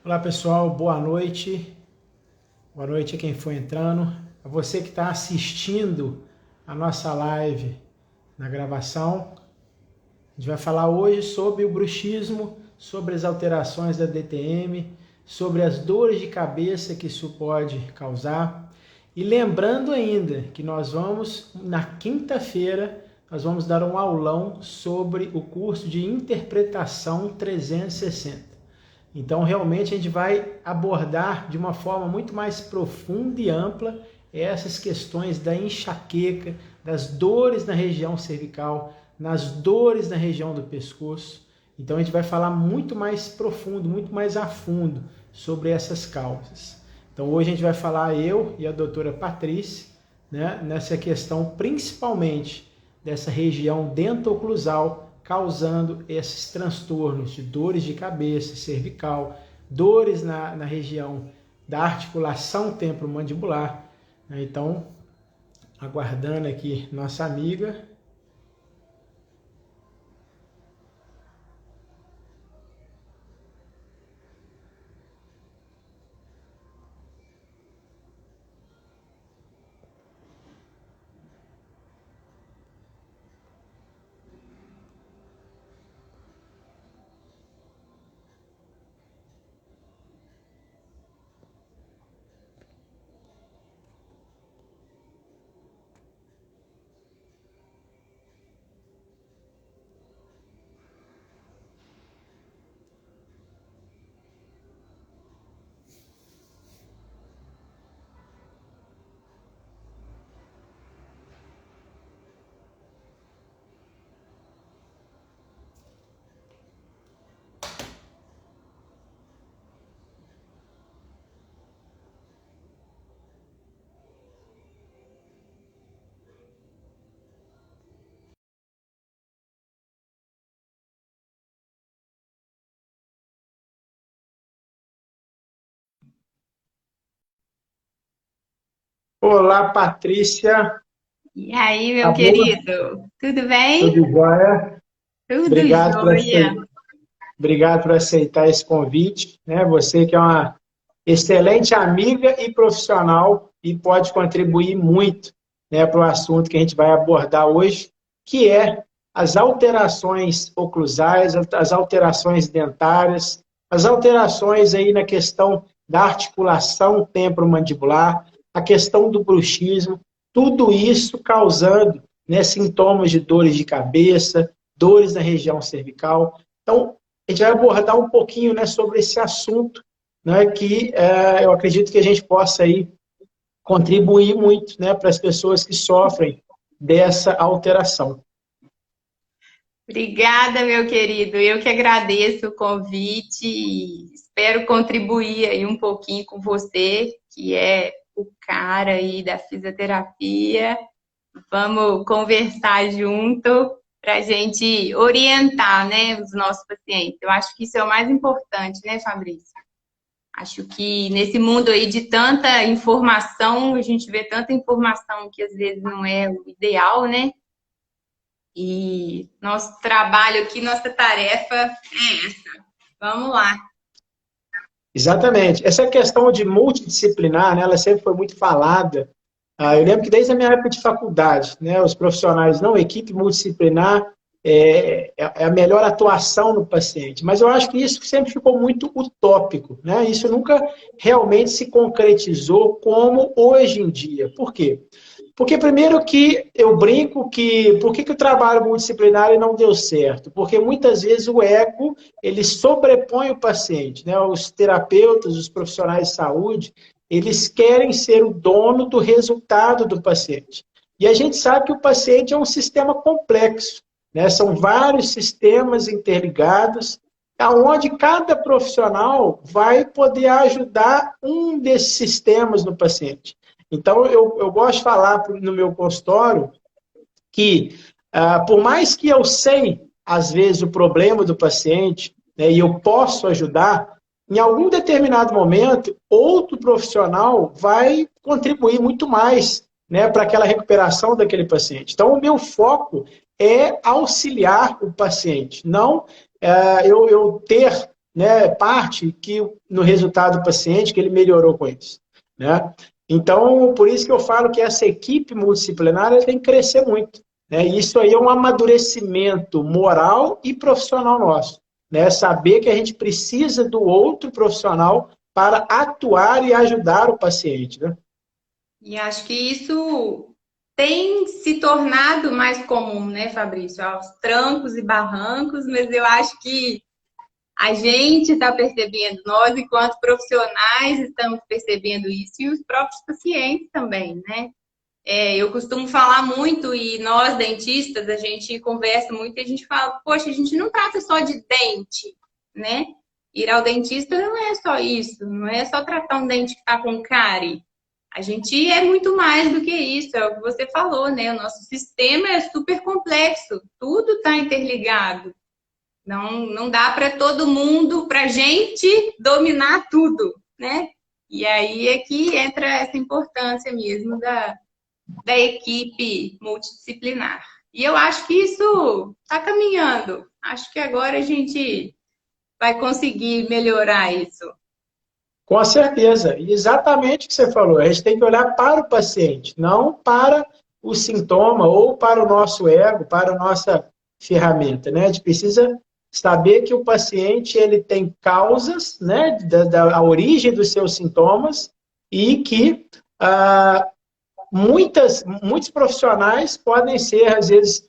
Olá pessoal, boa noite. Boa noite a quem foi entrando. A você que está assistindo a nossa live na gravação. A gente vai falar hoje sobre o bruxismo, sobre as alterações da DTM, sobre as dores de cabeça que isso pode causar. E lembrando ainda que nós vamos, na quinta-feira, nós vamos dar um aulão sobre o curso de Interpretação 360. Então, realmente, a gente vai abordar de uma forma muito mais profunda e ampla essas questões da enxaqueca, das dores na região cervical, nas dores na região do pescoço. Então, a gente vai falar muito mais profundo, muito mais a fundo sobre essas causas. Então, hoje a gente vai falar, eu e a doutora Patrícia, né, nessa questão principalmente dessa região dento-oclusal, causando esses transtornos de dores de cabeça, cervical, dores na região da articulação temporomandibular. Então, aguardando aqui nossa amiga. Olá, Patrícia. E aí, Tá meu boa? querido? Tudo bem? Tudo jóia? Tudo Obrigado por jóia. aceitar, obrigado por aceitar esse convite, né? Você que é uma excelente amiga e profissional e pode contribuir muito, né, para o assunto que a gente vai abordar hoje, que é as alterações oclusais, as alterações dentárias, as alterações aí na questão da articulação temporomandibular, a questão do bruxismo, tudo isso causando, né, sintomas de dores de cabeça, dores na região cervical. Então, a gente vai abordar um pouquinho, né, sobre esse assunto, né, que eu acredito que a gente possa aí contribuir muito, né, para as pessoas que sofrem dessa alteração. Obrigada, meu querido. Eu que agradeço o convite e espero contribuir aí um pouquinho com você, que é o cara aí da fisioterapia. Vamos conversar junto para a gente orientar, né, os nossos pacientes. Eu acho que isso é o mais importante, né, Fabrício? Acho que nesse mundo aí de tanta informação, a gente vê tanta informação que às vezes não é o ideal, né? E nosso trabalho aqui, nossa tarefa é essa. Vamos lá. Exatamente. Essa questão de multidisciplinar, né, ela sempre foi muito falada. Eu lembro que desde a minha época de faculdade, né, os profissionais, não, equipe multidisciplinar é a melhor atuação no paciente. Mas eu acho que isso sempre ficou muito utópico, né? Isso nunca realmente se concretizou como hoje em dia. Por quê? Porque primeiro que eu brinco que por que o trabalho multidisciplinar não deu certo? Porque muitas vezes o ego ele sobrepõe o paciente, né? Os terapeutas, os profissionais de saúde, eles querem ser o dono do resultado do paciente. E a gente sabe que o paciente é um sistema complexo, né? São vários sistemas interligados, aonde cada profissional vai poder ajudar um desses sistemas no paciente. Então, eu gosto de falar no meu consultório que, por mais que eu sei, às vezes, o problema do paciente, né, e eu posso ajudar, em algum determinado momento, outro profissional vai contribuir muito mais, né, para aquela recuperação daquele paciente. Então, o meu foco é auxiliar o paciente, não eu ter, né, parte que no resultado do paciente que ele melhorou com isso, né? Então, por isso que eu falo que essa equipe multidisciplinar ela tem que crescer muito, né? E isso aí é um amadurecimento moral e profissional nosso, né? Saber que a gente precisa do outro profissional para atuar e ajudar o paciente, né? E acho que isso tem se tornado mais comum, né, Fabrício? Aos trancos e barrancos, mas eu acho que a gente está percebendo, nós, enquanto profissionais, estamos percebendo isso, e os próprios pacientes também, né? Eu costumo falar muito, e nós, dentistas, a gente conversa muito e a gente fala, poxa, a gente não trata só de dente, né? Ir ao dentista não é só isso, não é só tratar um dente que está com cárie. A gente é muito mais do que isso, é o que você falou, né? O nosso sistema é super complexo, tudo está interligado. Não dá para todo mundo, para a gente dominar tudo, né? E aí é que entra essa importância mesmo da equipe multidisciplinar. E eu acho que isso está caminhando. Acho que agora a gente vai conseguir melhorar isso. Com certeza, e exatamente o que você falou, a gente tem que olhar para o paciente, não para o sintoma ou para o nosso ego, para a nossa ferramenta, né? A gente precisa saber que o paciente ele tem causas, né, da origem dos seus sintomas e que muitos profissionais podem ser, às vezes,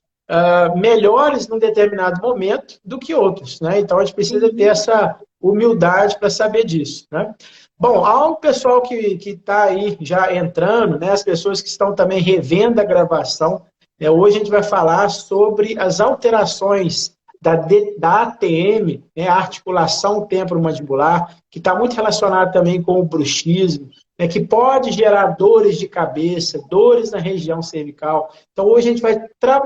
melhores num determinado momento do que outros, né? Então, a gente precisa ter essa humildade para saber disso, né? Bom, ao pessoal que está aí já entrando, né, as pessoas que estão também revendo a gravação, né, hoje a gente vai falar sobre as alterações da ATM, né, a articulação temporomandibular, que está muito relacionado também com o bruxismo, né, que pode gerar dores de cabeça, dores na região cervical. Então, hoje a gente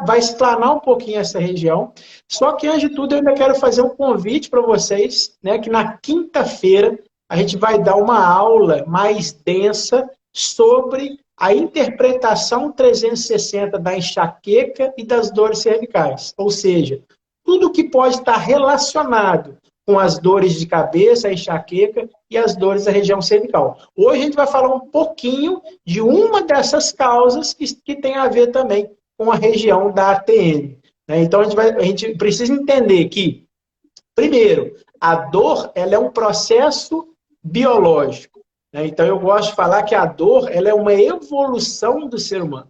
vai explanar um pouquinho essa região. Só que, antes de tudo, eu ainda quero fazer um convite para vocês, né, que na quinta-feira a gente vai dar uma aula mais densa sobre a interpretação 360 da enxaqueca e das dores cervicais. Ou seja, tudo que pode estar relacionado com as dores de cabeça, a enxaqueca e as dores da região cervical. Hoje a gente vai falar um pouquinho de uma dessas causas que tem a ver também com a região da ATM. Então a gente precisa entender que, primeiro, a dor ela é um processo biológico. Então eu gosto de falar que a dor ela é uma evolução do ser humano.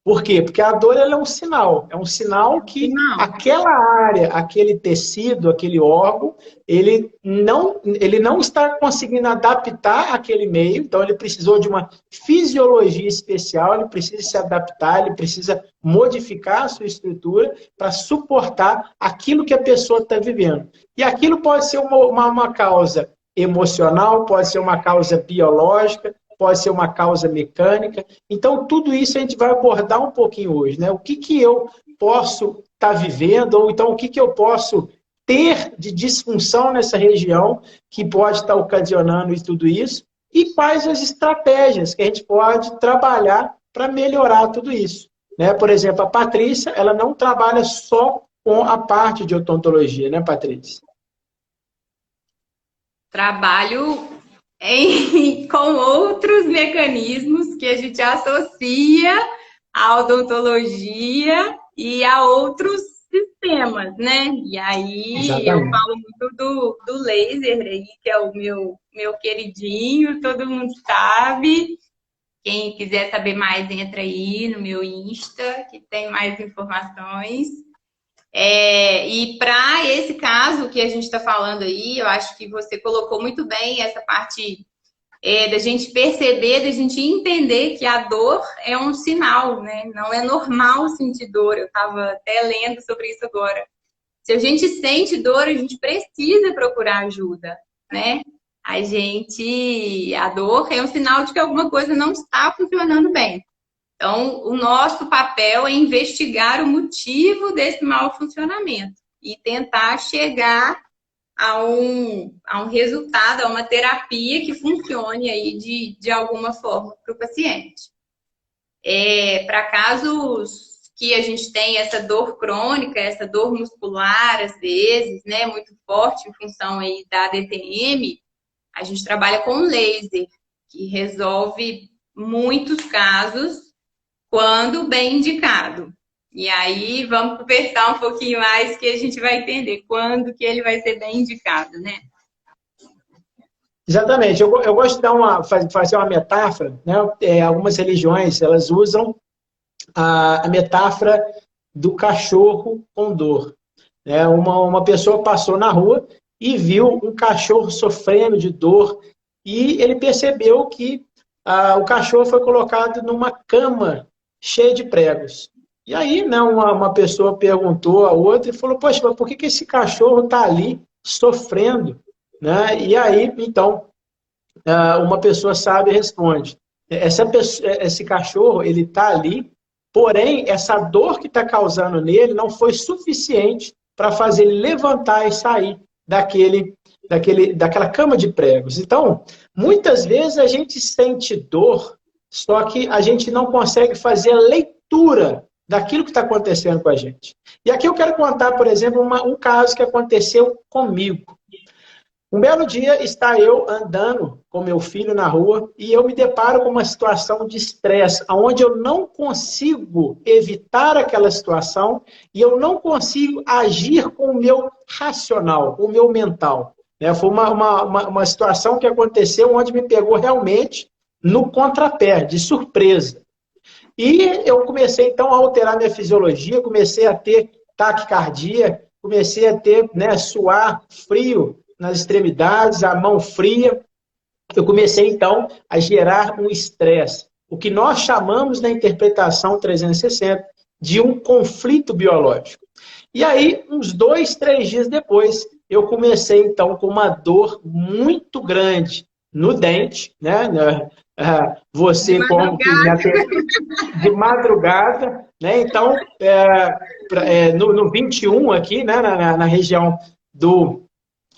Por quê? Porque a dor ela é um sinal que aquela área, aquele tecido, aquele órgão, ele não está conseguindo adaptar aquele meio, então ele precisou de uma fisiologia especial, ele precisa se adaptar, ele precisa modificar a sua estrutura para suportar aquilo que a pessoa está vivendo. E aquilo pode ser uma causa emocional, pode ser uma causa biológica, pode ser uma causa mecânica. Então, tudo isso a gente vai abordar um pouquinho hoje, né? O que eu posso estar vivendo, ou então o que eu posso ter de disfunção nessa região que pode estar ocasionando tudo isso, e quais as estratégias que a gente pode trabalhar para melhorar tudo isso. Né? Por exemplo, a Patrícia, ela não trabalha só com a parte de odontologia, né, Patrícia? Trabalho com outros mecanismos que a gente associa à odontologia e a outros sistemas, né? E aí Exatamente. Eu falo muito do laser aí, que é o meu queridinho, todo mundo sabe. Quem quiser saber mais, entra aí no meu Insta, que tem mais informações. E para esse caso que a gente está falando aí, eu acho que você colocou muito bem essa parte da gente perceber, da gente entender que a dor é um sinal, né? Não é normal sentir dor. Eu estava até lendo sobre isso agora. Se a gente sente dor, a gente precisa procurar ajuda, né? A dor é um sinal de que alguma coisa não está funcionando bem. Então, o nosso papel é investigar o motivo desse mau funcionamento e tentar chegar a um resultado, a uma terapia que funcione aí de alguma forma para o paciente. Para casos que a gente tem essa dor crônica, essa dor muscular, às vezes, né, muito forte em função aí da DTM, a gente trabalha com laser, que resolve muitos casos quando bem indicado. E aí vamos conversar um pouquinho mais que a gente vai entender quando que ele vai ser bem indicado, né? Exatamente. Eu gosto de fazer uma metáfora, né? Algumas religiões, elas usam a metáfora do cachorro com dor. Né? Uma pessoa passou na rua e viu um cachorro sofrendo de dor e ele percebeu que o cachorro foi colocado numa cama cheia de pregos. E aí, né, uma pessoa perguntou a outra e falou, poxa, mas por que esse cachorro está ali sofrendo? Né? E aí, então, uma pessoa sábia responde, esse cachorro, ele está ali, porém, essa dor que está causando nele não foi suficiente para fazer ele levantar e sair daquela cama de pregos. Então, muitas vezes a gente sente dor, só que a gente não consegue fazer a leitura daquilo que está acontecendo com a gente. E aqui eu quero contar, por exemplo, um caso que aconteceu comigo. Um belo dia está eu andando com meu filho na rua e eu me deparo com uma situação de estresse, onde eu não consigo evitar aquela situação e eu não consigo agir com o meu racional, com o meu mental. Foi uma situação que aconteceu onde me pegou realmente no contrapé, de surpresa. E eu comecei, então, a alterar minha fisiologia, comecei a ter taquicardia, comecei a ter, suar frio nas extremidades, a mão fria. Eu comecei, então, a gerar um estresse, o que nós chamamos na interpretação 360 de um conflito biológico. E aí, uns 2, 3 dias depois, eu comecei, então, com uma dor muito grande no dente, né? Você, como que de madrugada, né? Então, no 21 aqui, né? Na região do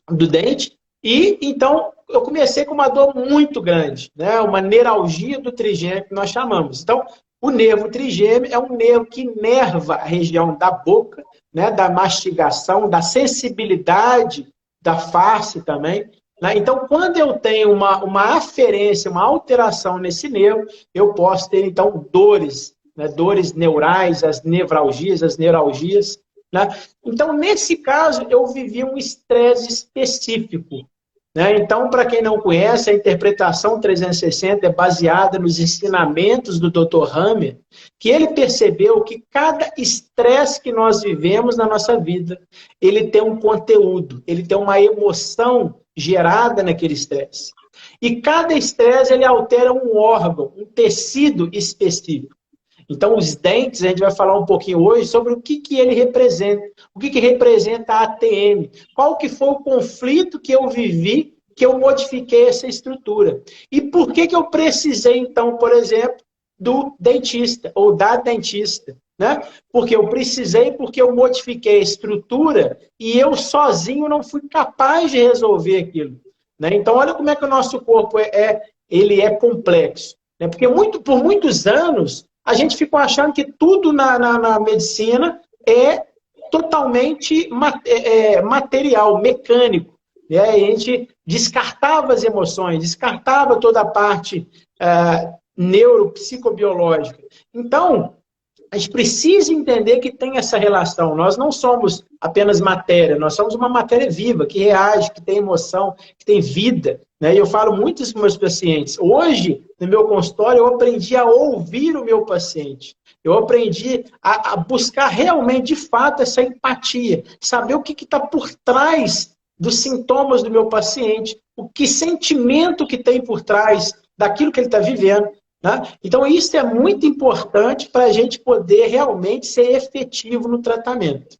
dente, e então eu comecei com uma dor muito grande, né? Uma neuralgia do trigêmeo, que nós chamamos. Então, o nervo trigêmeo é um nervo que inerva a região da boca, né? Da mastigação, da sensibilidade da face também. Né? Então, quando eu tenho uma aferência, uma alteração nesse nervo, eu posso ter, então, dores, né? Dores neurais, as nevralgias, as neuralgias. Né? Então, nesse caso, eu vivi um estresse específico. Né? Então, para quem não conhece, a interpretação 360 é baseada nos ensinamentos do Dr. Hammer, que ele percebeu que cada estresse que nós vivemos na nossa vida, ele tem um conteúdo, ele tem uma emoção gerada naquele estresse. E cada estresse, ele altera um órgão, um tecido específico. Então, os dentes, a gente vai falar um pouquinho hoje sobre o que ele representa. O que representa a ATM. Qual que foi o conflito que eu vivi, que eu modifiquei essa estrutura. E por que eu precisei, então, por exemplo, do dentista, ou da dentista. Né? Porque eu precisei, porque eu modifiquei a estrutura e eu sozinho não fui capaz de resolver aquilo. Né? Então, olha como é que o nosso corpo ele é complexo. Né? Porque por muitos anos, a gente ficou achando que tudo na medicina é totalmente material, mecânico. Né? A gente descartava as emoções, descartava toda a parte neuropsicobiológica. Então, a gente precisa entender que tem essa relação. Nós não somos apenas matéria, nós somos uma matéria viva, que reage, que tem emoção, que tem vida. Né? E eu falo muito isso com meus pacientes. Hoje, no meu consultório, eu aprendi a ouvir o meu paciente. Eu aprendi a buscar realmente, de fato, essa empatia. Saber o que está por trás dos sintomas do meu paciente, o que sentimento que tem por trás daquilo que ele está vivendo. Né? Então, isso é muito importante para a gente poder realmente ser efetivo no tratamento.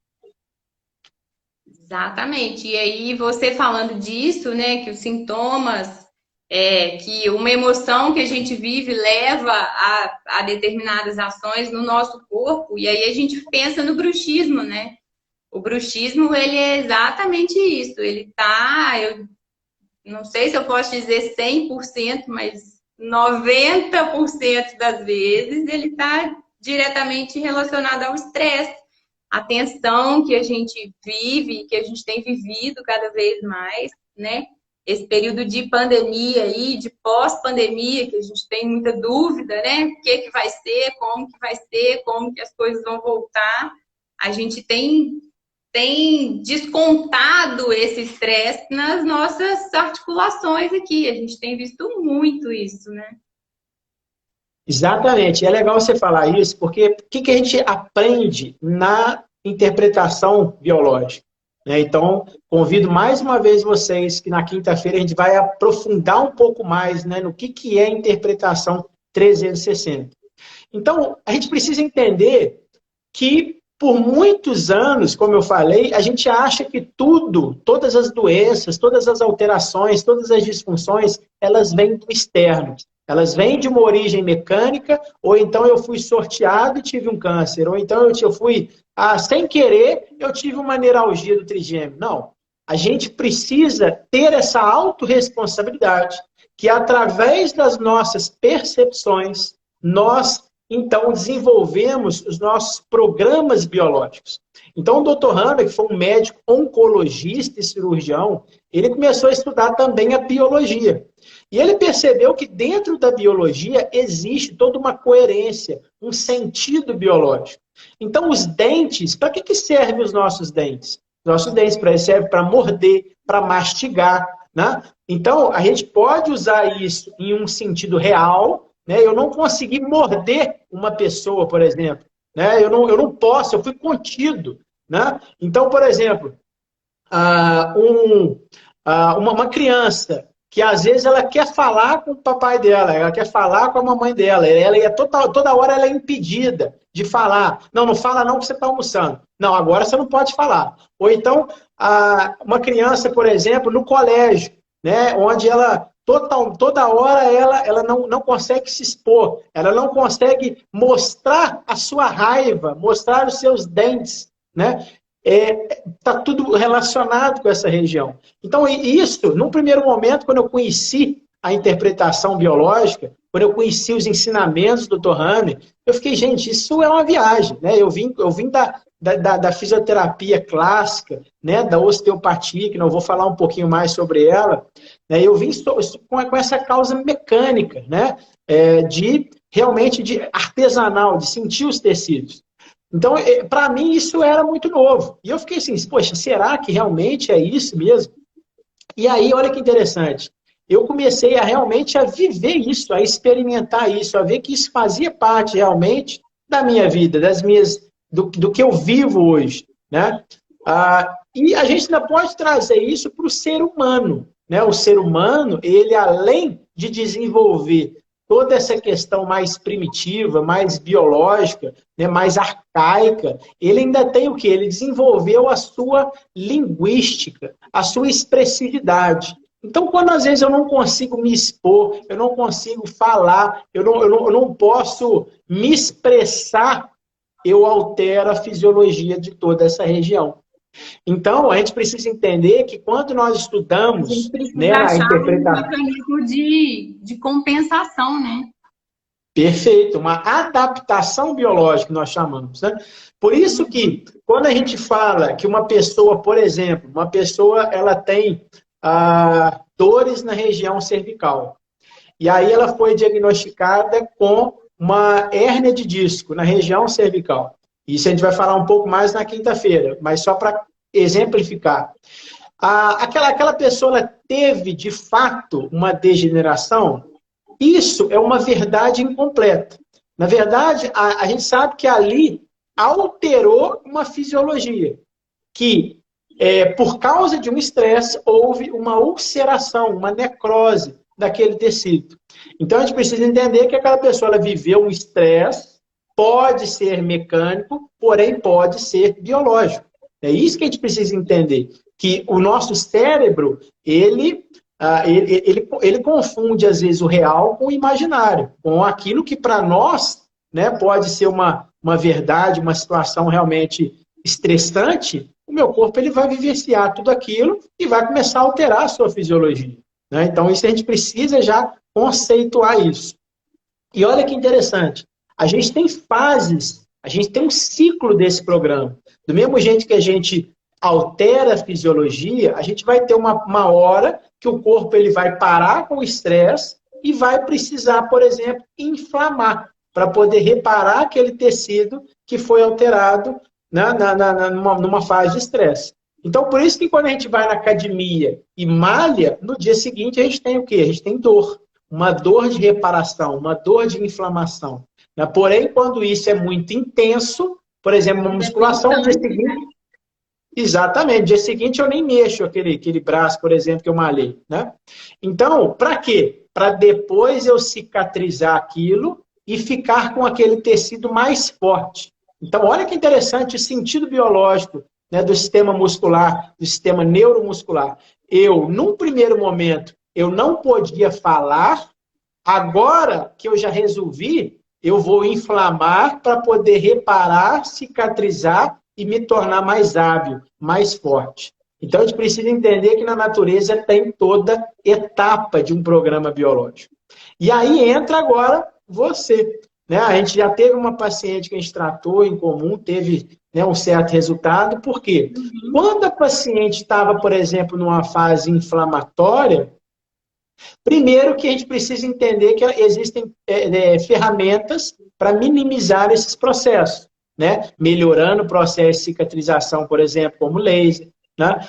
Exatamente. E aí, você falando disso, né, que os sintomas, que uma emoção que a gente vive leva a determinadas ações no nosso corpo, e aí a gente pensa no bruxismo, né? O bruxismo, ele é exatamente isso. Ele tá, eu não sei se eu posso dizer 100%, mas 90% das vezes ele está diretamente relacionada ao estresse, a tensão que a gente vive, que a gente tem vivido cada vez mais, né? Esse período de pandemia aí, de pós-pandemia, que a gente tem muita dúvida, né? O que vai ser, como que as coisas vão voltar. A gente tem descontado esse estresse nas nossas articulações aqui. A gente tem visto muito isso, né? Exatamente. É legal você falar isso, porque o que a gente aprende na interpretação biológica? Né? Então, convido mais uma vez vocês que na quinta-feira a gente vai aprofundar um pouco mais, né, no que é interpretação 360. Então, a gente precisa entender que por muitos anos, como eu falei, a gente acha que tudo, todas as doenças, todas as alterações, todas as disfunções, elas vêm do externo. Elas vêm de uma origem mecânica, ou então eu fui sorteado e tive um câncer, ou então eu fui, sem querer, eu tive uma neuralgia do trigêmeo. Não. A gente precisa ter essa autorresponsabilidade, que através das nossas percepções, nós então desenvolvemos os nossos programas biológicos. Então, o Dr. Handa, que foi um médico oncologista e cirurgião, ele começou a estudar também a biologia. E ele percebeu que dentro da biologia existe toda uma coerência, um sentido biológico. Então, os dentes, para que servem os nossos dentes? Nossos dentes servem para morder, para mastigar, né? Então, a gente pode usar isso em um sentido real, né? Eu não consegui morder uma pessoa, por exemplo. Né? Eu não posso, eu fui contido. Né? Então, por exemplo, uma criança que às vezes ela quer falar com o papai dela, ela quer falar com a mamãe dela, ela é toda hora ela é impedida de falar. Não fala não que você está almoçando. Não, agora você não pode falar. Ou então, uma criança, por exemplo, no colégio, né, onde ela toda hora ela não consegue se expor, ela não consegue mostrar a sua raiva, mostrar os seus dentes, né? Está tudo relacionado com essa região. Então, isso, num primeiro momento, quando eu conheci a interpretação biológica, quando eu conheci os ensinamentos do Dr. Hammer, eu fiquei, gente, isso é uma viagem. Né? Eu vim da fisioterapia clássica, né? Da osteopatia, que não vou falar um pouquinho mais sobre ela. Né? Eu vim com essa causa mecânica, né? Realmente de artesanal, de sentir os tecidos. Então, para mim, isso era muito novo. E eu fiquei assim, poxa, será que realmente é isso mesmo? E aí, olha que interessante. Eu comecei realmente a viver isso, a experimentar isso, a ver que isso fazia parte realmente da minha vida, do que eu vivo hoje. Né? E a gente ainda pode trazer isso para o ser humano. Né? O ser humano, ele além de desenvolver toda essa questão mais primitiva, mais biológica, né, mais arcaica, ele ainda tem o quê? Ele desenvolveu a sua linguística, a sua expressividade. Então, quando às vezes eu não consigo me expor, eu não consigo falar, eu não posso me expressar, eu altero a fisiologia de toda essa região. Então, a gente precisa entender que quando nós estudamos, a gente precisa, né, achar a interpretação, um mecanismo de compensação, né? Perfeito, uma adaptação biológica nós chamamos. Né? Por isso que, quando a gente fala que uma pessoa, por exemplo, ela tem dores na região cervical, e aí ela foi diagnosticada com uma hérnia de disco na região cervical. Isso a gente vai falar um pouco mais na quinta-feira, mas só para exemplificar. Aquela pessoa teve, de fato, uma degeneração? Isso é uma verdade incompleta. Na verdade, a gente sabe que ali alterou uma fisiologia, que por causa de um estresse houve uma ulceração, uma necrose daquele tecido. Então, a gente precisa entender que aquela pessoa ela viveu um estresse, pode ser mecânico, porém pode ser biológico. É isso que a gente precisa entender, que o nosso cérebro, ele confunde, às vezes, o real com o imaginário, com aquilo que, para nós, né, pode ser uma verdade, uma situação realmente estressante, o meu corpo ele vai vivenciar tudo aquilo e vai começar a alterar a sua fisiologia. Né? Então, isso a gente precisa já conceituar isso. E olha que interessante, A gente tem fases, a gente tem um ciclo desse programa. Do mesmo jeito que a gente altera a fisiologia, a gente vai ter uma hora que o corpo ele vai parar com o estresse e vai precisar, por exemplo, inflamar para poder reparar aquele tecido que foi alterado, né, numa fase de estresse. Então, por isso que quando a gente vai na academia e malha, no dia seguinte a gente tem o quê? A gente tem dor. Uma dor de reparação, uma dor de inflamação. Porém, quando isso é muito intenso, por exemplo, uma musculação, no dia seguinte... Exatamente, no dia seguinte eu nem mexo aquele braço, por exemplo, que eu malhei, né? Então, para quê? Para depois eu cicatrizar aquilo e ficar com aquele tecido mais forte. Então, olha que interessante o sentido biológico, né, do sistema muscular, do sistema neuromuscular. Eu, num primeiro momento, eu não podia falar, agora que eu já resolvi, eu vou inflamar para poder reparar, cicatrizar e me tornar mais hábil, mais forte. Então, a gente precisa entender que na natureza tem toda etapa de um programa biológico. E aí entra agora você. Né? A gente já teve uma paciente que a gente tratou em comum, teve, né, um certo resultado. Por quê? Quando a paciente estava, por exemplo, numa fase inflamatória, primeiro que a gente precisa entender que existem ferramentas para minimizar esses processos. Né? Melhorando o processo de cicatrização, por exemplo, como laser, né?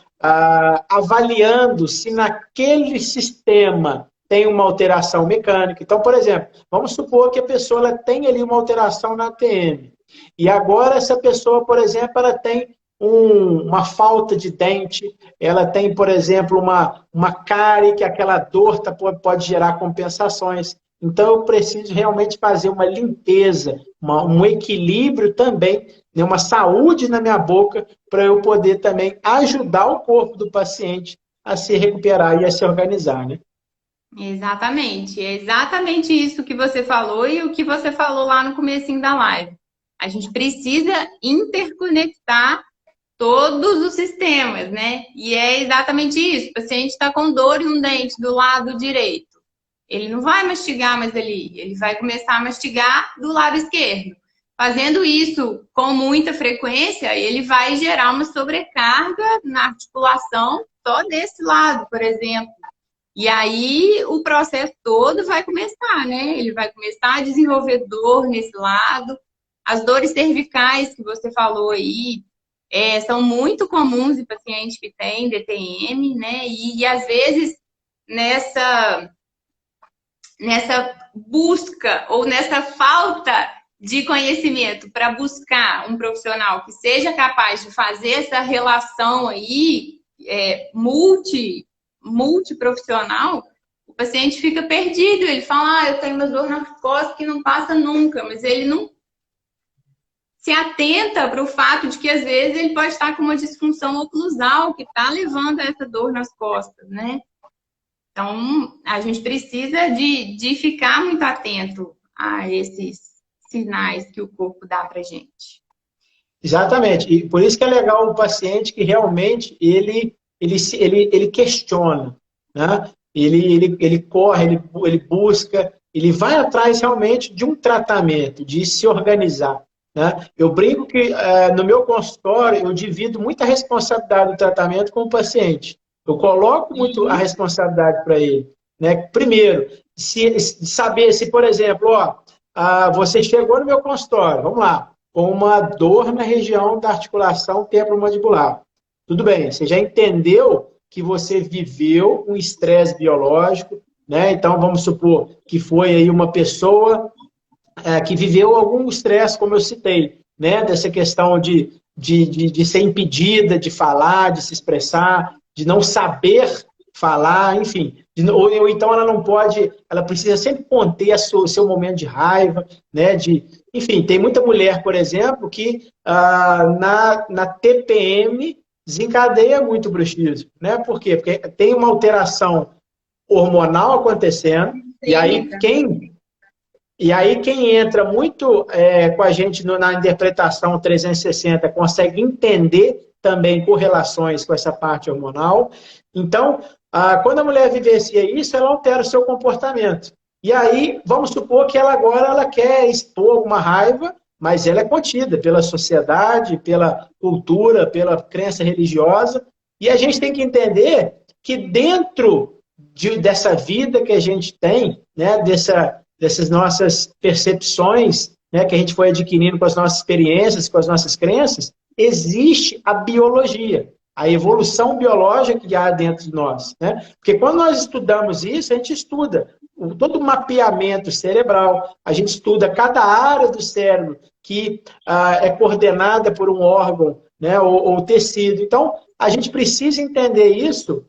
Avaliando se naquele sistema tem uma alteração mecânica. Então, por exemplo, vamos supor que a pessoa ela tem ali uma alteração na ATM. E agora essa pessoa, por exemplo, ela tem uma falta de dente, ela tem, por exemplo, uma cárie, que aquela dor pode gerar compensações. Então, eu preciso realmente fazer uma limpeza, um equilíbrio também, né, uma saúde na minha boca, para eu poder também ajudar o corpo do paciente a se recuperar e a se organizar, né? Exatamente. É exatamente isso que você falou e o que você falou lá no comecinho da live. A gente precisa interconectar todos os sistemas, né? E é exatamente isso. O paciente está com dor em um dente do lado direito. Ele não vai mastigar mais ali, ele vai começar a mastigar do lado esquerdo. Fazendo isso com muita frequência, ele vai gerar uma sobrecarga na articulação só desse lado, por exemplo. E aí o processo todo vai começar, né? Ele vai começar a desenvolver dor nesse lado. As dores cervicais que você falou aí são muito comuns em pacientes que têm DTM, né? E às vezes nessa busca ou nessa falta de conhecimento para buscar um profissional que seja capaz de fazer essa relação aí multiprofissional, o paciente fica perdido. Ele fala, eu tenho uma dor nas costas que não passa nunca, mas ele não se atenta para o fato de que às vezes ele pode estar com uma disfunção oclusal que está levando a essa dor nas costas, né? Então, a gente precisa de ficar muito atento a esses sinais que o corpo dá para a gente. Exatamente. E por isso que é legal o paciente que realmente ele questiona, né? Ele corre, ele busca, ele vai atrás realmente de um tratamento, de se organizar. Né? Eu brinco que no meu consultório eu divido muita responsabilidade do tratamento com o paciente. Eu coloco muito a responsabilidade para ele. Né? Primeiro, saber se, por exemplo, você chegou no meu consultório, vamos lá, com uma dor na região da articulação temporomandibular. Tudo bem, você já entendeu que você viveu um estresse biológico, né? Então, vamos supor que foi aí uma pessoa que viveu algum estresse, como eu citei, né? Dessa questão de ser impedida de falar, de se expressar, de não saber falar, enfim. Ou então ela não pode, ela precisa sempre conter o seu momento de raiva, né? Enfim, tem muita mulher, por exemplo, que na TPM desencadeia muito bruxismo, né? Por quê? Porque tem uma alteração hormonal acontecendo, e aí quem entra muito com a gente na interpretação 360 consegue entender também correlações com essa parte hormonal. Então, quando a mulher vivencia isso, ela altera o seu comportamento. E aí, vamos supor que ela agora ela quer expor alguma raiva, mas ela é contida pela sociedade, pela cultura, pela crença religiosa. E a gente tem que entender que dentro dessa vida que a gente tem, né, dessas nossas percepções, né, que a gente foi adquirindo com as nossas experiências, com as nossas crenças, existe a biologia, a evolução biológica que há dentro de nós. Né? Porque quando nós estudamos isso, a gente estuda todo o mapeamento cerebral, a gente estuda cada área do cérebro que é coordenada por um órgão, né, ou tecido. Então, a gente precisa entender isso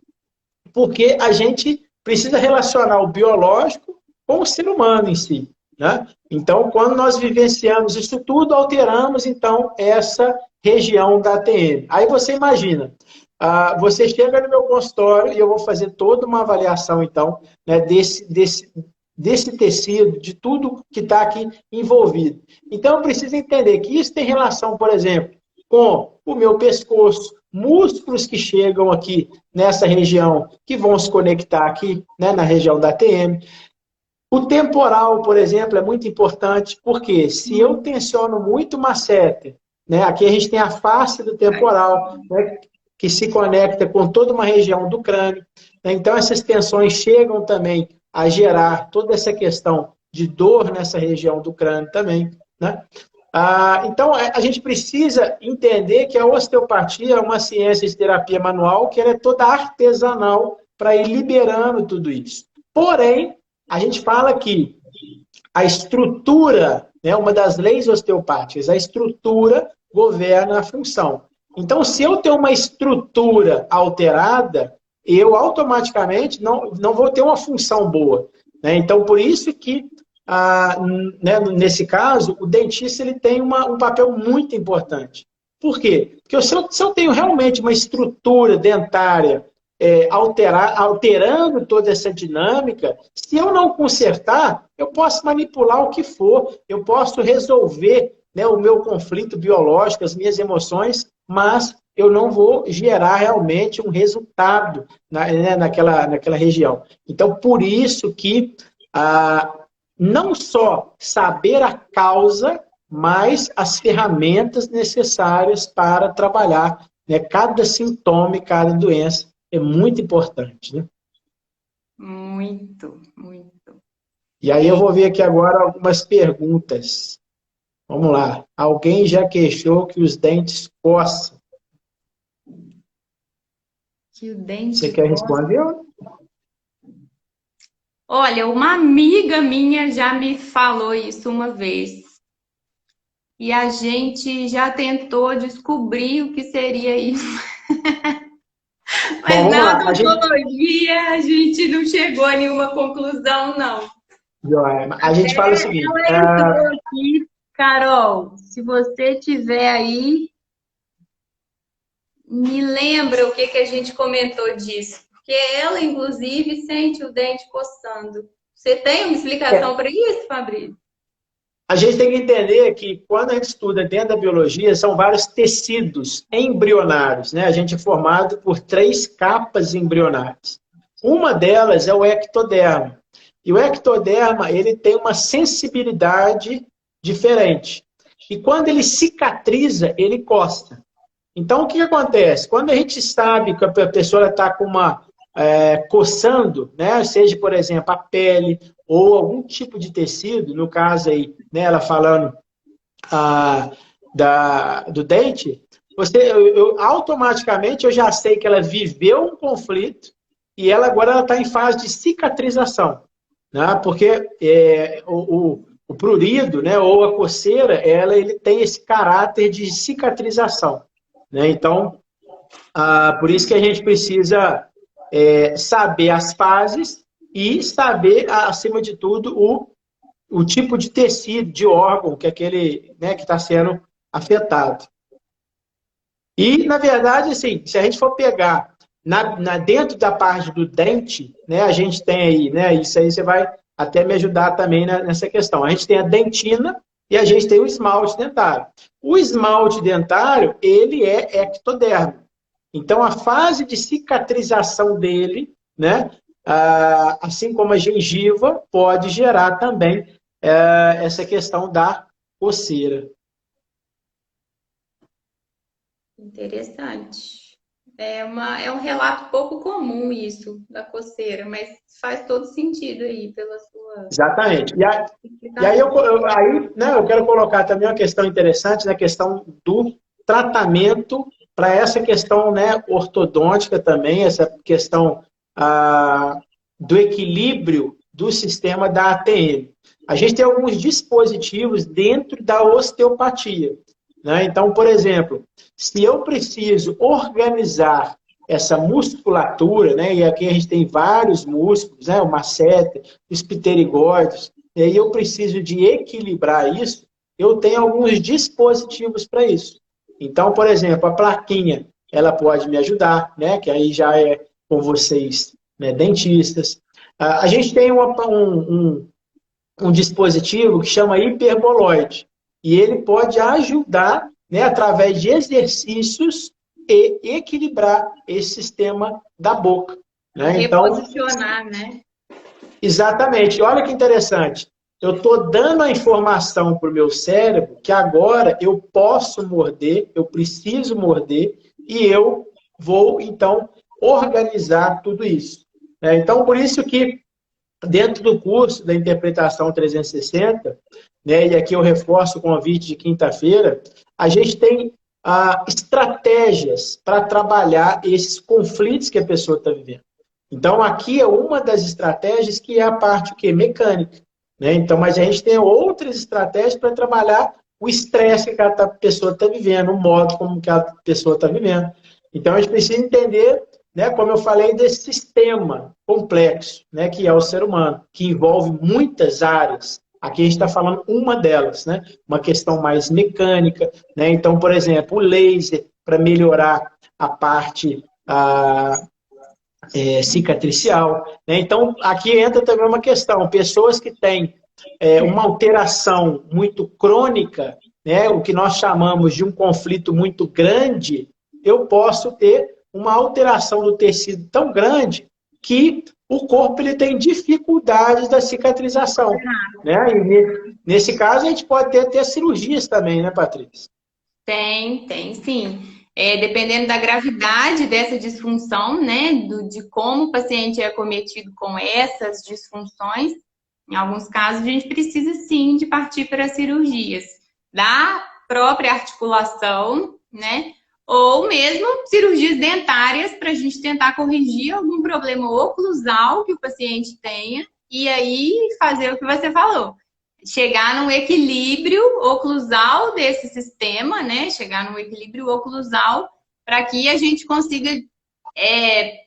porque a gente precisa relacionar o biológico com o ser humano em si. Né? Então, quando nós vivenciamos isso tudo, alteramos, então, essa região da ATM. Aí você imagina, você chega no meu consultório e eu vou fazer toda uma avaliação, então, né, desse tecido, de tudo que está aqui envolvido. Então, eu preciso entender que isso tem relação, por exemplo, com o meu pescoço, músculos que chegam aqui nessa região, que vão se conectar aqui, né, na região da ATM. O temporal, por exemplo, é muito importante, porque se eu tensiono muito o masseter, né, aqui a gente tem a face do temporal, né, que se conecta com toda uma região do crânio. Né, então, essas tensões chegam também a gerar toda essa questão de dor nessa região do crânio também. Né? Então, a gente precisa entender que a osteopatia é uma ciência de terapia manual que ela é toda artesanal para ir liberando tudo isso. Porém, a gente fala que a estrutura, né, uma das leis osteopáticas, a estrutura governa a função. Então, se eu tenho uma estrutura alterada, eu automaticamente não vou ter uma função boa. Né? Então, por isso que, né, nesse caso, o dentista ele tem um papel muito importante. Por quê? Porque se eu tenho realmente uma estrutura dentária alterando toda essa dinâmica, se eu não consertar, eu posso manipular o que for, eu posso resolver, né, o meu conflito biológico, as minhas emoções, mas eu não vou gerar realmente um resultado naquela região. Então, por isso que não só saber a causa, mas as ferramentas necessárias para trabalhar, né, cada sintoma e cada doença é muito importante. Né? Muito, muito. E aí eu vou ver aqui agora algumas perguntas. Vamos lá. Alguém já queixou que os dentes coçam? Que o dente Você quer responder? Olha, uma amiga minha já me falou isso uma vez. E a gente já tentou descobrir o que seria isso. Mas Bom, na lá. odontologia a gente não chegou a nenhuma conclusão, não. A gente fala o seguinte. Ela entrou aqui, Carol, se você tiver aí, me lembra o que a gente comentou disso. Porque ela, inclusive, sente o dente coçando. Você tem uma explicação para isso, Fabrício? A gente tem que entender que quando a gente estuda dentro da biologia, são vários tecidos embrionários. Né? A gente é formado por 3 capas embrionárias. Uma delas é o ectoderma. E o ectoderma ele tem uma sensibilidade diferente. E quando ele cicatriza, ele coça. Então, o que acontece? Quando a gente sabe que a pessoa está com coçando, né? Seja, por exemplo, a pele ou algum tipo de tecido, no caso aí, né, ela falando do dente, automaticamente eu já sei que ela viveu um conflito e ela agora está em fase de cicatrização. Né? Porque o prurido, né, ou a coceira, ele tem esse caráter de cicatrização. Né? Então, por isso que a gente precisa saber as fases e saber, acima de tudo, o tipo de tecido, de órgão que aquele, né, que está sendo afetado. E, na verdade, assim, se a gente for pegar dentro da parte do dente, né, a gente tem aí, né, isso aí você vai até me ajudar também nessa questão. A gente tem a dentina e a gente tem o esmalte dentário. O esmalte dentário, ele é ectoderma. Então, a fase de cicatrização dele, né, assim como a gengiva pode gerar também essa questão da coceira. Interessante. É um relato pouco comum isso, da coceira, mas faz todo sentido aí pela sua Exatamente. E aí, explicação. né, eu quero colocar também uma questão interessante, na questão do tratamento para essa questão, né, ortodôntica também, essa questão do equilíbrio do sistema da ATM. A gente tem alguns dispositivos dentro da osteopatia, né? Então, por exemplo, se eu preciso organizar essa musculatura, né? E aqui a gente tem vários músculos, né? O masseter, os pterigóides, e aí eu preciso de equilibrar isso, eu tenho alguns dispositivos para isso. Então, por exemplo, a plaquinha, ela pode me ajudar, né? Que aí já é com vocês, né, dentistas. A gente tem um dispositivo que chama hiperboloide, e ele pode ajudar, né, através de exercícios, e equilibrar esse sistema da boca. Né? Então, Reposicionar, né? exatamente. Olha que interessante. Eu estou dando a informação para o meu cérebro que agora eu posso morder, eu preciso morder, e eu vou, então, organizar tudo isso. Então, por isso que dentro do curso da interpretação 360, né, e aqui eu reforço o convite de quinta-feira, a gente tem estratégias para trabalhar esses conflitos que a pessoa está vivendo. Então, aqui é uma das estratégias que é a parte que mecânica. Né? Então, mas a gente tem outras estratégias para trabalhar o estresse que aquela pessoa está vivendo, o modo como que a pessoa está vivendo. Então, a gente precisa entender, né, como eu falei, desse sistema complexo, né, que é o ser humano, que envolve muitas áreas. Aqui a gente está falando uma delas, né, uma questão mais mecânica. Né? Então, por exemplo, o laser para melhorar a parte cicatricial. Né? Então, aqui entra também uma questão. Pessoas que têm uma alteração muito crônica, né, o que nós chamamos de um conflito muito grande, eu posso ter uma alteração do tecido tão grande que o corpo ele tem dificuldades da cicatrização. Né? E nesse caso, a gente pode ter até cirurgias também, né, Patrícia? Tem sim. Dependendo da gravidade dessa disfunção, né, de como o paciente é acometido com essas disfunções, em alguns casos a gente precisa sim de partir para cirurgias da própria articulação, né, ou mesmo cirurgias dentárias para a gente tentar corrigir algum problema oclusal que o paciente tenha e aí fazer o que você falou. Chegar num equilíbrio oclusal desse sistema, né? Chegar num equilíbrio oclusal para que a gente consiga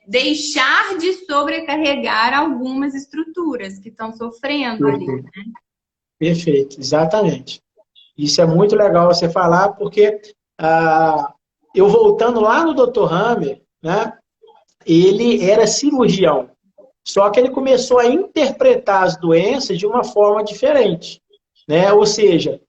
deixar de sobrecarregar algumas estruturas que estão sofrendo ali. Né? Perfeito, exatamente. Isso é muito legal você falar, porque eu voltando lá no Dr. Hammer, né, ele era cirurgião, só que ele começou a interpretar as doenças de uma forma diferente. Né? Ou seja,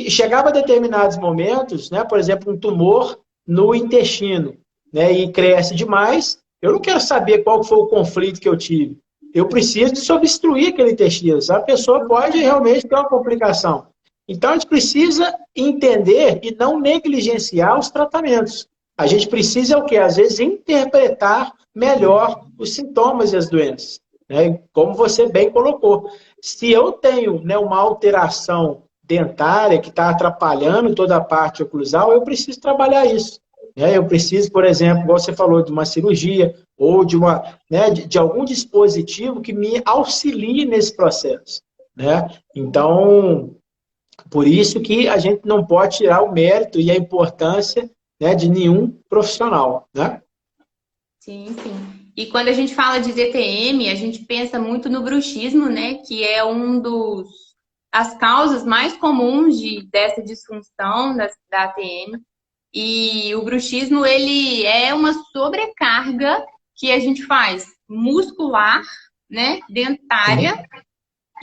chegava a determinados momentos, né, por exemplo, um tumor no intestino, né, e cresce demais, eu não quero saber qual foi o conflito que eu tive. Eu preciso de obstruir aquele intestino. A pessoa pode realmente ter uma complicação. Então, a gente precisa entender e não negligenciar os tratamentos. A gente precisa, o quê? Às vezes, interpretar melhor os sintomas e as doenças. Né? Como você bem colocou. Se eu tenho, né, uma alteração dentária que está atrapalhando toda a parte oclusal, eu preciso trabalhar isso. Né? Eu preciso, por exemplo, igual você falou, de uma cirurgia ou de algum dispositivo que me auxilie nesse processo. Né? Então, por isso que a gente não pode tirar o mérito e a importância, né, de nenhum profissional. Né? Sim, sim. E quando a gente fala de DTM, a gente pensa muito no bruxismo, né? Que é as causas mais comuns dessa disfunção da ATM. E o bruxismo, ele é uma sobrecarga que a gente faz muscular, né? Dentária.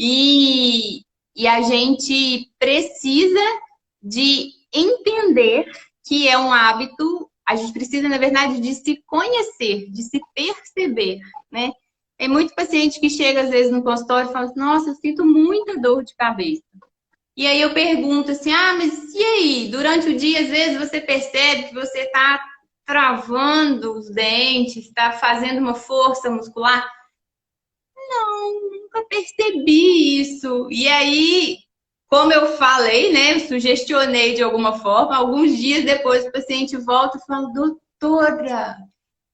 E a gente precisa de entender que é um hábito A gente precisa, na verdade, de se conhecer, de se perceber, né? Tem muito paciente que chega, às vezes, no consultório e fala assim, nossa, eu sinto muita dor de cabeça. E aí eu pergunto assim, mas e aí? Durante o dia, às vezes, você percebe que você está travando os dentes, está fazendo uma força muscular? Não, nunca percebi isso. E aí, como eu falei, né, eu sugestionei de alguma forma, alguns dias depois o paciente volta e fala, doutora,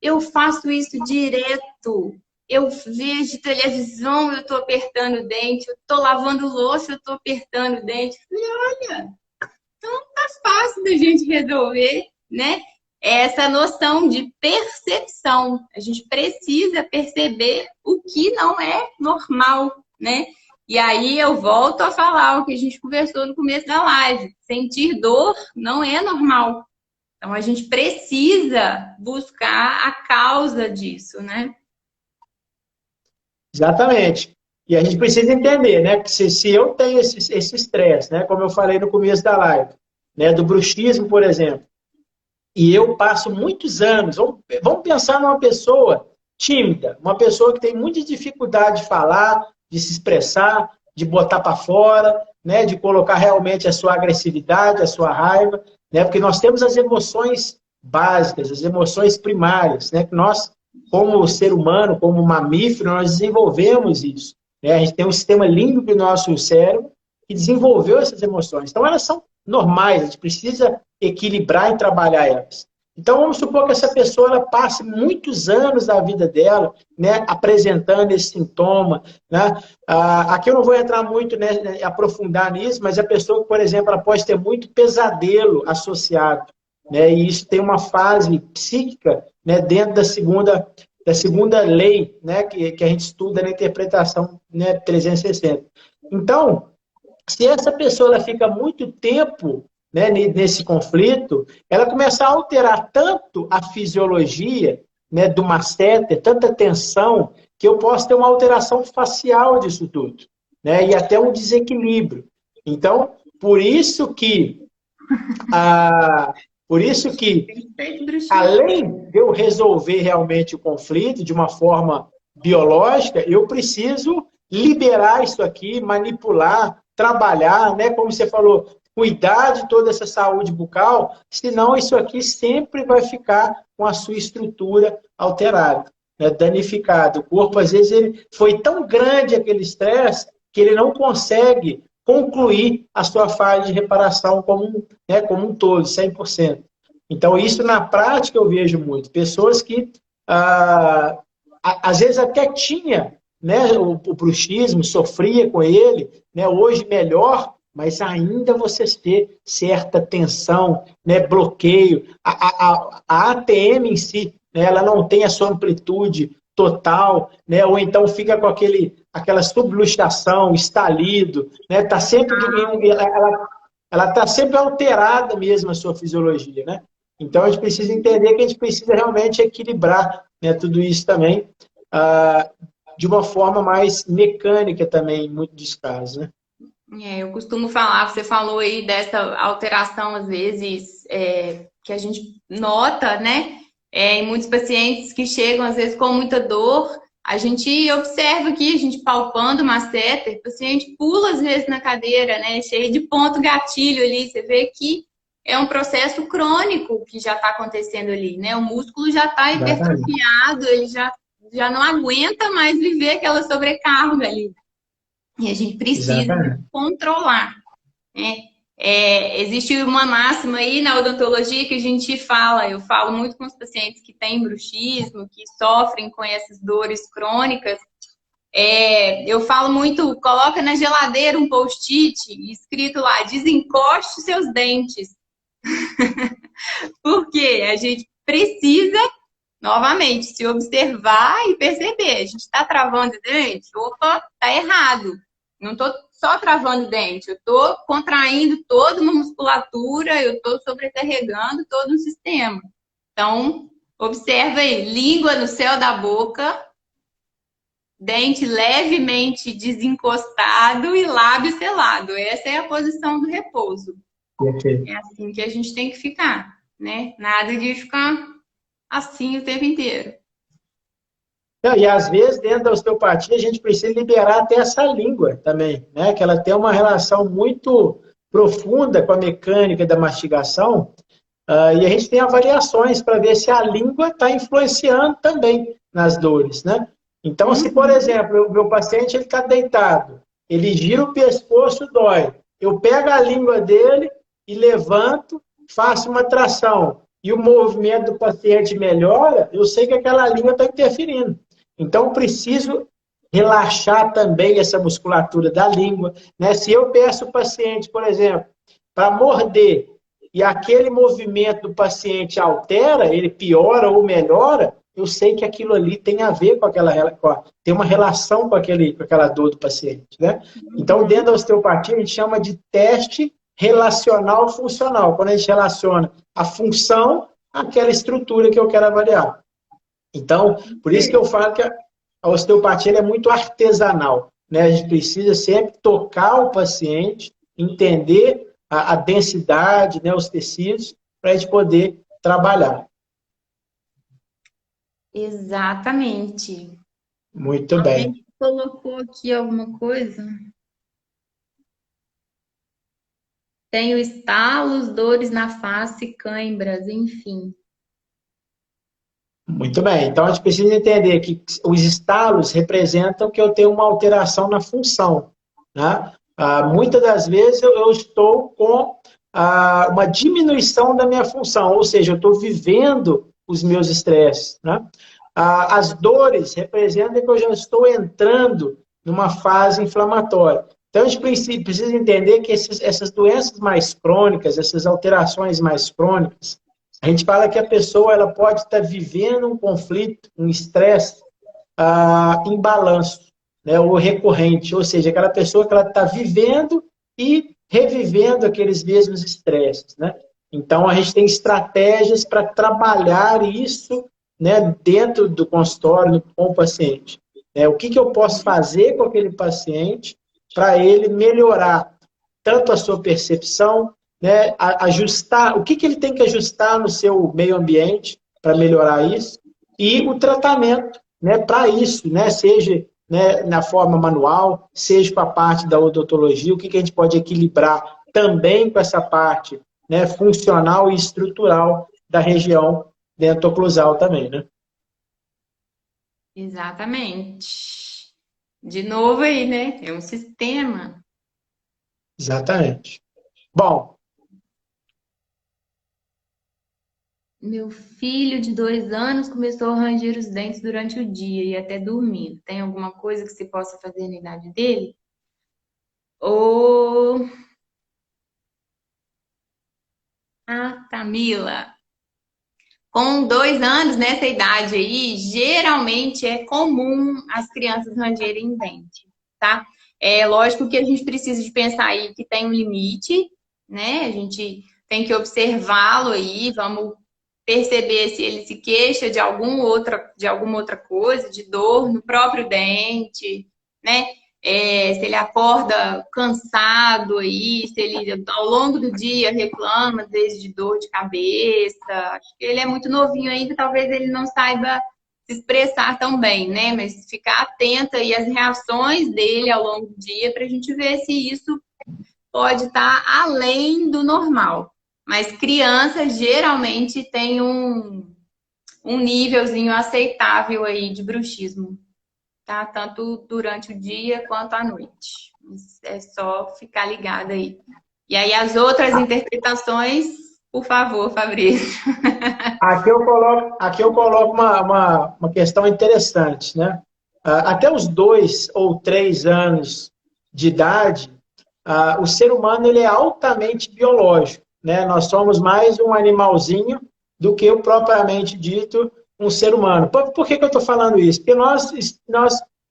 eu faço isso direto. Eu vejo televisão, eu estou apertando o dente. Eu estou lavando louça, eu estou apertando o dente. Eu falei, olha, então tá fácil da gente resolver, né? Essa noção de percepção. A gente precisa perceber o que não é normal, né? E aí eu volto a falar o que a gente conversou no começo da live. Sentir dor não é normal. Então a gente precisa buscar a causa disso, né? Exatamente. E a gente precisa entender, né, que se eu tenho esse estresse, né, como eu falei no começo da live, né, do bruxismo, por exemplo, e eu passo muitos anos, vamos pensar numa pessoa tímida, uma pessoa que tem muita dificuldade de falar, de se expressar, de botar para fora, né, de colocar realmente a sua agressividade, a sua raiva, né, porque nós temos as emoções básicas, as emoções primárias, né, que nós, como ser humano, como mamífero, nós desenvolvemos isso. Né, a gente tem um sistema límbico no nosso cérebro que desenvolveu essas emoções. Então, elas são normais, a gente precisa equilibrar e trabalhar elas. Então, vamos supor que essa pessoa ela passe muitos anos da vida dela, né, apresentando esse sintoma. Né? Aqui eu não vou entrar muito, né, aprofundar nisso, mas a pessoa, por exemplo, ela pode ter muito pesadelo associado. Né, e isso tem uma fase psíquica, né, dentro da segunda lei, né, que a gente estuda na interpretação, né, 360. Então, se essa pessoa ela fica muito tempo, né, nesse conflito, ela começa a alterar tanto a fisiologia, né, do masseter, tanta tensão, que eu posso ter uma alteração facial disso tudo, né, e até um desequilíbrio. Então, por isso que, por isso que além de eu resolver realmente o conflito de uma forma biológica, eu preciso liberar isso aqui, manipular, trabalhar, né? Como você falou, cuidar de toda essa saúde bucal, senão isso aqui sempre vai ficar com a sua estrutura alterada, né? Danificada. O corpo, às vezes, ele foi tão grande aquele estresse que ele não consegue concluir a sua fase de reparação como um todo, 100%. Então, isso na prática eu vejo muito. Pessoas que, às vezes, até tinha, né, o bruxismo, sofria com ele, né, hoje melhor, mas ainda você ter certa tensão, né, bloqueio. A ATM em si, né, ela não tem a sua amplitude total, né, ou então fica com aquela subluxação, estalido, né, tá sempre, ela está sempre alterada mesmo a sua fisiologia, né? Então, a gente precisa entender que a gente precisa realmente equilibrar, né, tudo isso também, de uma forma mais mecânica também, em muitos dos casos, né? Eu costumo falar, você falou aí dessa alteração, às vezes, que a gente nota, né? Em muitos pacientes que chegam, às vezes, com muita dor, a gente observa aqui, a gente palpando o masseter, o paciente pula, às vezes, na cadeira, né? Cheio de ponto gatilho ali, você vê que é um processo crônico que já está acontecendo ali, né? O músculo já está hipertrofiado, ele já não aguenta mais viver aquela sobrecarga ali. E a gente precisa controlar, né? Existe uma máxima aí na odontologia que a gente fala, eu falo muito com os pacientes que têm bruxismo, que sofrem com essas dores crônicas. Eu falo muito, coloca na geladeira um post-it escrito lá, desencoste seus dentes. Porque a gente precisa, novamente, se observar e perceber. A gente está travando o dente? Opa, tá errado. Não estou só travando o dente, eu estou contraindo toda uma musculatura, eu estou sobrecarregando todo um sistema. Então, observa aí, língua no céu da boca, dente levemente desencostado e lábio selado. Essa é a posição do repouso. É assim que a gente tem que ficar. né? Nada de ficar assim o tempo inteiro. E às vezes, dentro da osteopatia, a gente precisa liberar até essa língua também, né? Que ela tem uma relação muito profunda com a mecânica da mastigação, e a gente tem avaliações para ver se a língua está influenciando também nas dores, né? Então, se, por exemplo, o meu paciente está deitado, ele gira o pescoço, dói. Eu pego a língua dele e levanto, faço uma tração, e o movimento do paciente melhora, eu sei que aquela língua está interferindo. Então, eu preciso relaxar também essa musculatura da língua, né? Se eu peço o paciente, por exemplo, para morder, e aquele movimento do paciente altera, ele piora ou melhora, eu sei que aquilo ali tem a ver com aquela, tem uma relação com aquela dor do paciente, né? Então, dentro da osteopatia, a gente chama de teste relacional funcional, quando a gente relaciona a função àquela estrutura que eu quero avaliar. Então, por isso que eu falo que a osteopatia é muito artesanal, né? A gente precisa sempre tocar o paciente, entender a densidade, né, os tecidos, para a gente poder trabalhar. Exatamente. Muito bem. Alguém colocou aqui alguma coisa? Tenho estalos, dores na face, cãibras, enfim. Muito bem. Então, a gente precisa entender que os estalos representam que eu tenho uma alteração na função, né? Muitas das vezes eu estou com uma diminuição da minha função, ou seja, eu estou vivendo os meus estresses, né? As dores representam que eu já estou entrando numa fase inflamatória. Então, a gente precisa entender que essas doenças mais crônicas, essas alterações mais crônicas, a gente fala que a pessoa ela pode estar vivendo um conflito, um estresse em balanço, né, ou recorrente, ou seja, aquela pessoa que ela está vivendo e revivendo aqueles mesmos estresses, né? Então, a gente tem estratégias para trabalhar isso, né, dentro do consultório com o paciente. O que eu posso fazer com aquele paciente para ele melhorar tanto a sua percepção, né, ajustar, o que ele tem que ajustar no seu meio ambiente para melhorar isso, e o tratamento, né, para isso, né, seja, né, na forma manual, seja com a parte da odontologia, o que a gente pode equilibrar também com essa parte, né, funcional e estrutural da região dentoclusal também, né? Exatamente. De novo aí, né? É um sistema. Exatamente. Bom, Meu filho de 2 anos começou a ranger os dentes durante o dia e até dormindo. Tem alguma coisa que se possa fazer na idade dele? Ou Camila, com 2 anos nessa idade aí, geralmente é comum as crianças rangerem dente, tá? É lógico que a gente precisa de pensar aí que tem um limite, né? A gente tem que observá-lo aí, vamos perceber se ele se queixa de alguma outra coisa, de dor no próprio dente, né? Se ele acorda cansado aí, se ele ao longo do dia reclama, às vezes, de dor de cabeça. Acho que ele é muito novinho ainda, talvez ele não saiba se expressar tão bem, né? Mas ficar atenta aí às reações dele ao longo do dia para a gente ver se isso pode estar além do normal. Mas criança geralmente tem um nívelzinho aceitável aí de bruxismo, tá? Tanto durante o dia quanto à noite. É só ficar ligado aí. E aí as outras interpretações, por favor, Fabrício. Aqui eu coloco uma questão interessante, né? Até os 2 ou 3 anos de idade, o ser humano ele é altamente biológico, né? Nós somos mais um animalzinho do que o propriamente dito um ser humano. Por que eu estou falando isso? Porque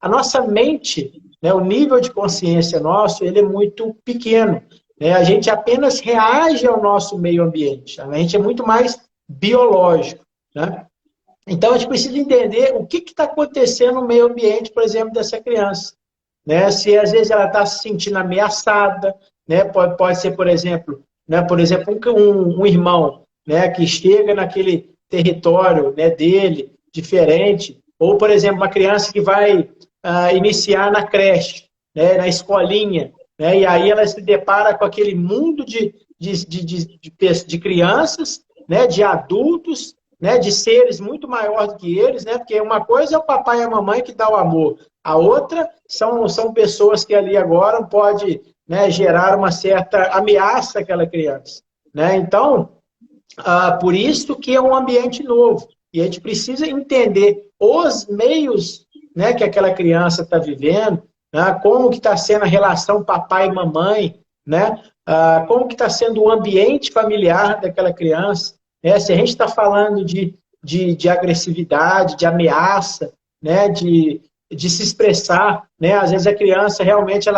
a nossa mente, né, o nível de consciência nosso, ele é muito pequeno, né? A gente apenas reage ao nosso meio ambiente. A gente é muito mais biológico, né? Então, a gente precisa entender o que está acontecendo no meio ambiente, por exemplo, dessa criança, né? Se às vezes ela está se sentindo ameaçada, né? Pode ser, por exemplo, né? Um irmão, né, que chega naquele território, né, dele, diferente, ou, por exemplo, uma criança que vai iniciar na creche, né, na escolinha, né, e aí ela se depara com aquele mundo de crianças, né, de adultos, né, de seres muito maiores do que eles, né, porque uma coisa é o papai e a mamãe que dá o amor, a outra são pessoas que ali agora pode, né, gerar uma certa ameaça àquela criança. Né? Então, por isso que é um ambiente novo. E a gente precisa entender os meios, né, que aquela criança está vivendo, né, como que está sendo a relação papai e mamãe, né, como que está sendo o ambiente familiar daquela criança. Né, se a gente está falando de agressividade, de ameaça, né, de se expressar, né, às vezes a criança realmente,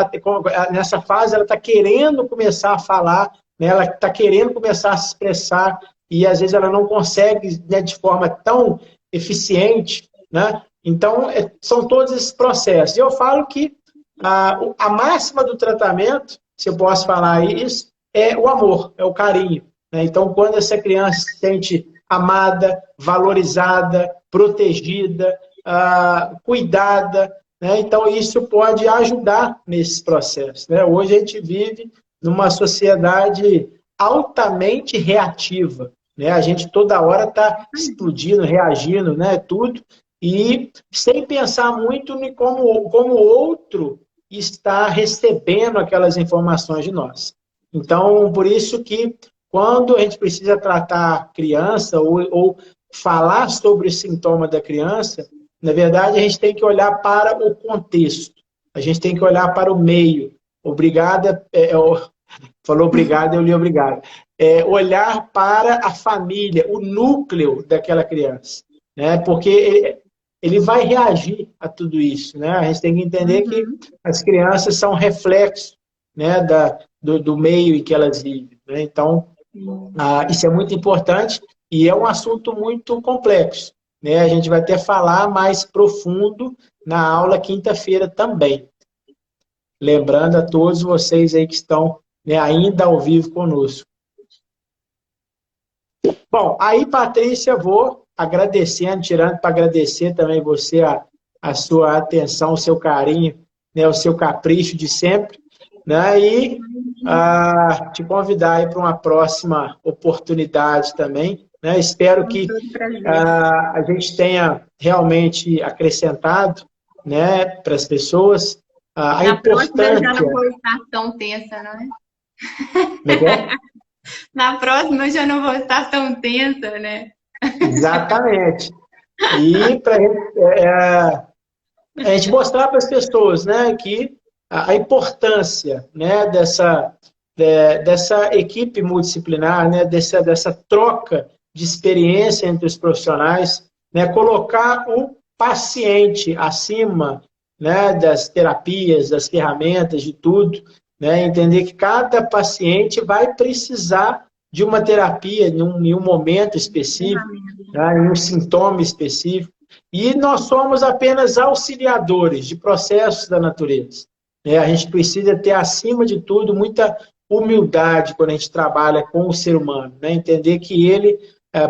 nessa fase, ela está querendo começar a falar, né, ela está querendo começar a se expressar, e às vezes ela não consegue, né, de forma tão eficiente, né? Então, são todos esses processos. E eu falo que a máxima do tratamento, se eu posso falar isso, é o amor, é o carinho. Né? Então, quando essa criança se sente amada, valorizada, protegida, cuidada, né? Então isso pode ajudar nesses processos. Né? Hoje a gente vive numa sociedade altamente reativa. Né? A gente toda hora está explodindo, reagindo, né? Tudo, e sem pensar muito em como o outro está recebendo aquelas informações de nós. Então, por isso que quando a gente precisa tratar a criança ou falar sobre o sintoma da criança, na verdade, a gente tem que olhar para o contexto, a gente tem que olhar para o meio. Obrigada, falou obrigado, eu li obrigado. Olhar para a família, o núcleo daquela criança, né? Porque ele vai reagir a tudo isso. Né? A gente tem que entender que as crianças são reflexo, né, do meio em que elas vivem. Né? Então, isso é muito importante e é um assunto muito complexo. Né? A gente vai até falar mais profundo na aula quinta-feira também. Lembrando a todos vocês aí que estão, né, ainda ao vivo conosco. Bom, aí, Patrícia, vou agradecendo, tirando para agradecer também você a sua atenção, o seu carinho, né, o seu capricho de sempre, né, e te convidar aí para uma próxima oportunidade também. Né? Espero que a gente tenha realmente acrescentado, né, para as pessoas a importância... Na próxima eu já não vou estar tão tensa, não é? Como é que é? Na próxima eu já não vou estar tão tensa, né? Exatamente. E para a gente mostrar para as pessoas, né, que a importância, né, dessa equipe multidisciplinar, né, dessa troca de experiência entre os profissionais, né, colocar o paciente acima, né, das terapias, das ferramentas, de tudo, né, entender que cada paciente vai precisar de uma terapia em um momento específico, né, em um sintoma específico, e nós somos apenas auxiliadores de processos da natureza. Né? A gente precisa ter, acima de tudo, muita humildade quando a gente trabalha com o ser humano, né? Entender que ele,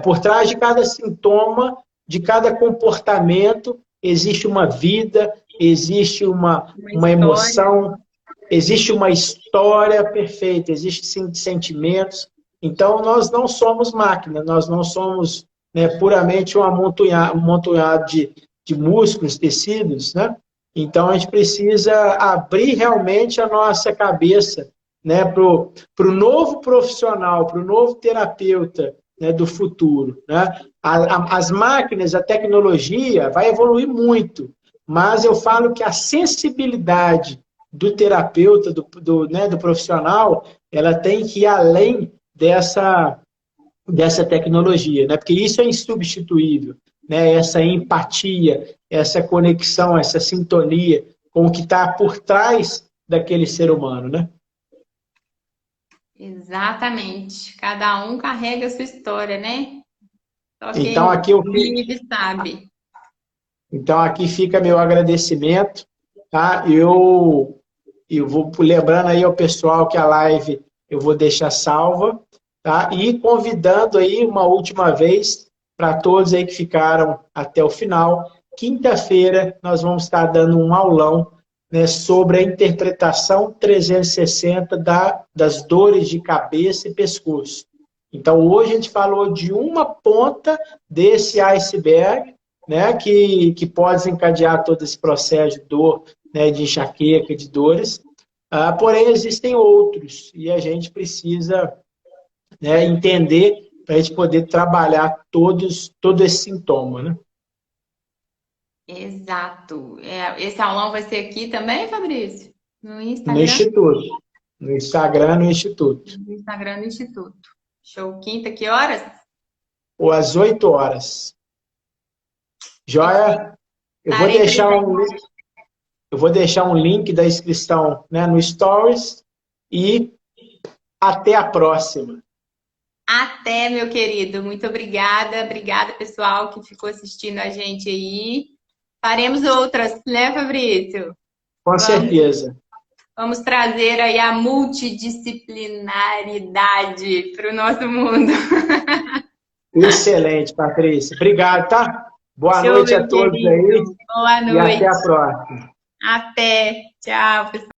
por trás de cada sintoma, de cada comportamento, existe uma vida, existe uma emoção, existe uma história perfeita, existem sentimentos. Então, nós não somos máquina, nós não somos, né, puramente um amontoado de músculos, tecidos, né? Então, a gente precisa abrir realmente a nossa cabeça, né, para o novo profissional, para o novo terapeuta, né, do futuro. Né? As máquinas, a tecnologia vai evoluir muito, mas eu falo que a sensibilidade do terapeuta, do profissional, ela tem que ir além dessa tecnologia, né? Porque isso é insubstituível, né? Essa empatia, essa conexão, essa sintonia com o que está por trás daquele ser humano, né? Exatamente. Cada um carrega a sua história, né? Só quem Então, aqui vive sabe. Então, aqui fica meu agradecimento, tá? Eu vou lembrando aí ao pessoal que a live eu vou deixar salva, tá? E convidando aí uma última vez para todos aí que ficaram até o final, quinta-feira nós vamos estar dando um aulão, né, sobre a interpretação 360 das dores de cabeça e pescoço. Então, hoje a gente falou de uma ponta desse iceberg, né, que pode desencadear todo esse processo de dor, né, de enxaqueca, de dores. Porém, existem outros, e a gente precisa, né, entender para a gente poder trabalhar todo esse sintoma, né? Exato. Esse aulão vai ser aqui também, Fabrício? No No Instagram? Instituto. No Instagram, no Instituto. No Instagram do Instituto. Show quinta, que horas? Ou às 8 horas. Perfeito. Joia? Eu vou Estarei deixar presente. um link, eu vou deixar um link da inscrição, né, no Stories e até a próxima. Até, meu querido. Muito obrigada. Obrigada, pessoal, que ficou assistindo a gente aí. Faremos outras, né, Fabrício? Com Vamos, certeza. vamos trazer aí a multidisciplinaridade para o nosso mundo. Excelente, Patrícia. Obrigado, tá? Boa Show, noite a meu todos aí querido. Boa e até noite. a próxima. Até. Tchau, pessoal.